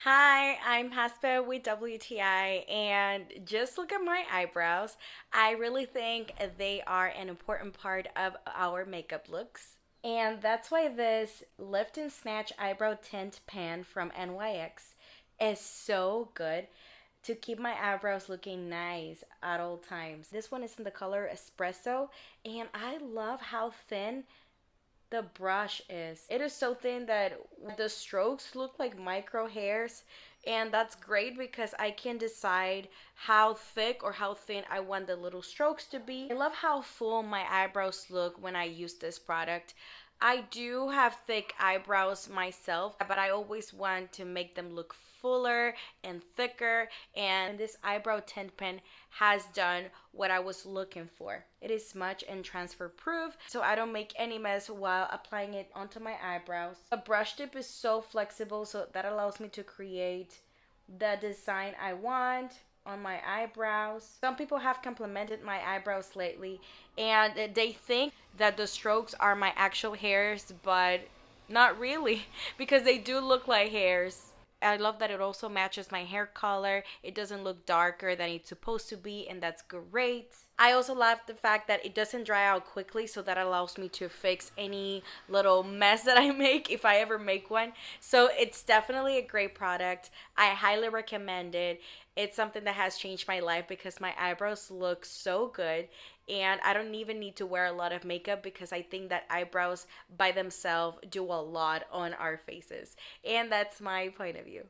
Hi, I'm Haspa with WTI, and just look at my eyebrows. I really think they are an important part of our makeup looks. And that's why this Lift and Snatch Eyebrow Tint pen from NYX is so good to keep my eyebrows looking nice at all times. This one is in the color Espresso, and I love how thin the brush is. It is so thin that the strokes look like micro hairs, and that's great because I can decide how thick or how thin I want the little strokes to be. I love how full my eyebrows look when I use this product. I do have thick eyebrows myself, but I always want to make them look fuller and thicker, and this eyebrow tint pen has done what I was looking for. It is smudge and transfer proof, so I don't make any mess while applying it onto my eyebrows. The brush tip is so flexible, so that allows me to create the design I want on my eyebrows. Some people have complimented my eyebrows lately, and they think that the strokes are my actual hairs, but not really because they do look like hairs. I love that it also matches my hair color. It doesn't look darker than it's supposed to be, and that's great. I also love the fact that it doesn't dry out quickly, so that allows me to fix any little mess that I make if I ever make one. So it's definitely a great product. I highly recommend it. It's something that has changed my life because my eyebrows look so good, and I don't even need to wear a lot of makeup because I think that eyebrows by themselves do a lot on our faces. And that's my point of view.